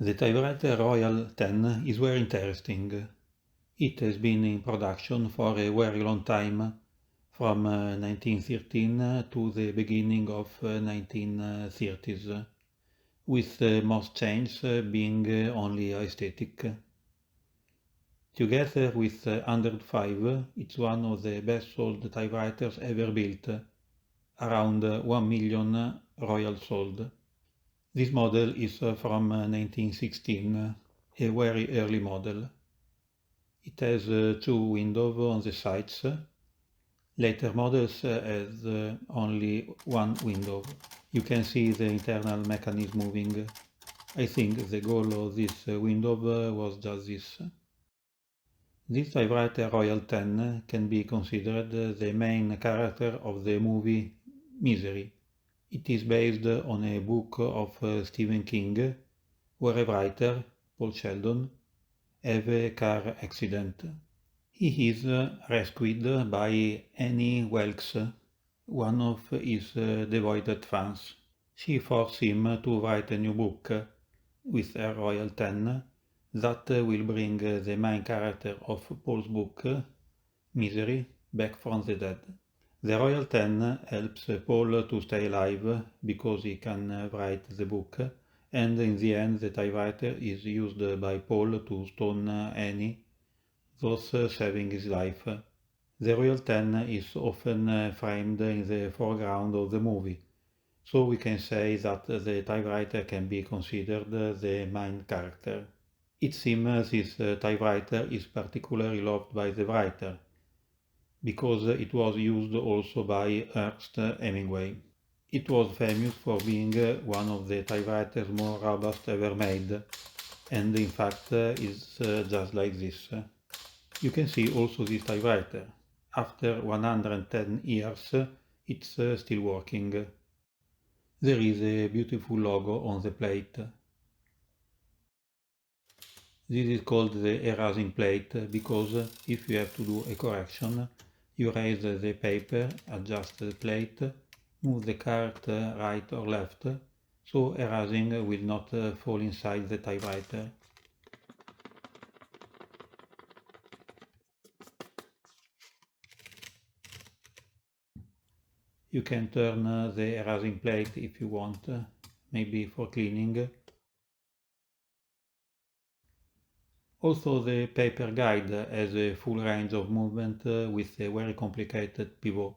The typewriter Royal 10 is very interesting. It has been in production for a very long time, from 1913 to the beginning of 1930s, with most changes being only aesthetic. Together with 105, it's one of the best sold typewriters ever built, around 1 million Royal sold. This model is from 1916, a very early model. It has two windows on the sides. Later models has only one window. You can see the internal mechanism moving. I think the goal of this window was just this. This typewriter Royal 10 can be considered the main character of the movie Misery. It is based on a book of Stephen King, where a writer, Paul Sheldon, have a car accident. He is rescued by Annie Wilkes, one of his devoted fans. She forces him to write a new book with a Royal 10 that will bring the main character of Paul's book, Misery, back from the dead. The Royal 10 helps Paul to stay alive because he can write the book, and in the end the typewriter is used by Paul to stone Annie, thus saving his life. The Royal 10 is often framed in the foreground of the movie, so we can say that the typewriter can be considered the main character. It seems this typewriter is particularly loved by the writer, because it was used also by Ernest Hemingway. It was famous for being one of the typewriters more robust ever made, and in fact is just like this. You can see also this typewriter. After 110 years, it's still working. There is a beautiful logo on the plate. This is called the erasing plate because if you have to do a correction, you raise the paper, adjust the plate, move the card right or left, so erasing will not fall inside the typewriter. You can turn the erasing plate if you want, maybe for cleaning. Also, the paper guide has a full range of movement with a very complicated pivot.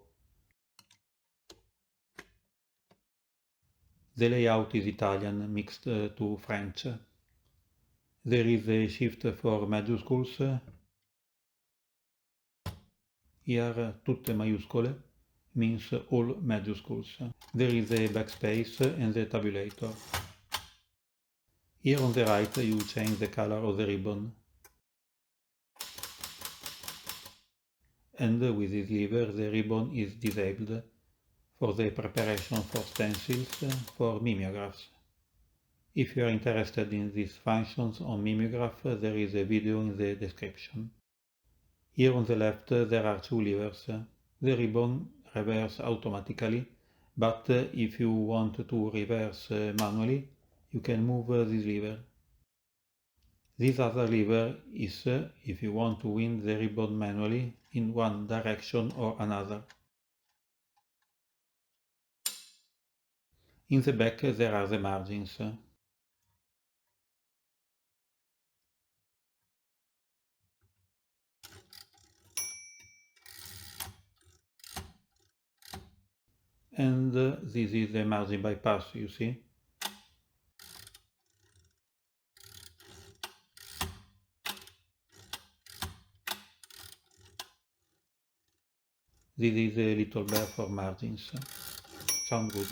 The layout is Italian mixed to French. There is a shift for majuscules. Here tutte maiuscole means all majuscules. There is a backspace and the tabulator. Here on the right you change the color of the ribbon. And with this lever the ribbon is disabled for the preparation for stencils for mimeographs. If you are interested in these functions on mimeograph, there is a video in the description. Here on the left there are two levers. The ribbon reverses automatically, but if you want to reverse manually, you can move this lever. This other lever is if you want to wind the ribbon manually in one direction or another. In the back there are the margins. And this is the margin bypass, you see. This is a little bear for margins. Sound good.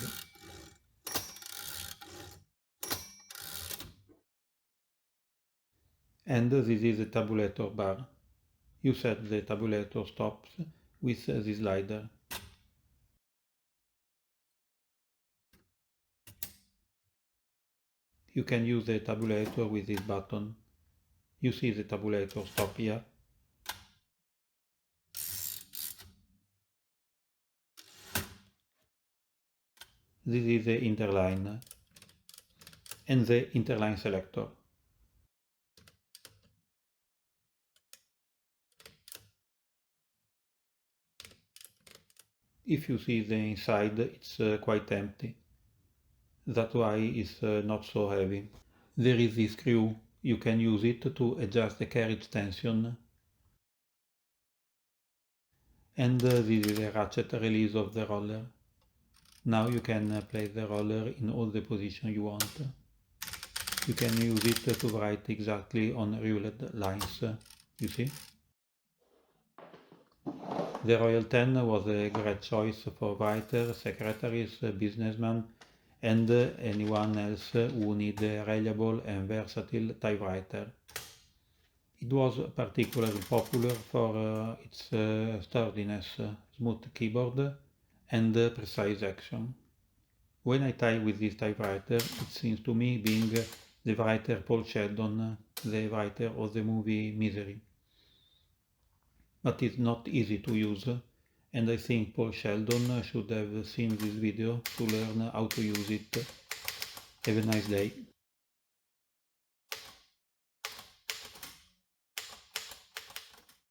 And this is the tabulator bar. You set the tabulator stops with the slider. You can use the tabulator with this button. You see the tabulator stop here. This is the interline. and the interline selector. If you see the inside, it's quite empty. That's why it's not so heavy. There is this screw. You can use it to adjust the carriage tension. And this is a ratchet release of the roller. Now you can place the roller in all the positions you want. You can use it to write exactly on ruled lines, you see? The Royal 10 was a great choice for writers, secretaries, businessmen, and anyone else who need a reliable and versatile typewriter. It was particularly popular for its sturdiness, smooth keyboard, and precise action. When I type with this typewriter, it seems to me being the writer Paul Sheldon, the writer of the movie Misery. But it's not easy to use, and I think Paul Sheldon should have seen this video to learn how to use it. Have a nice day.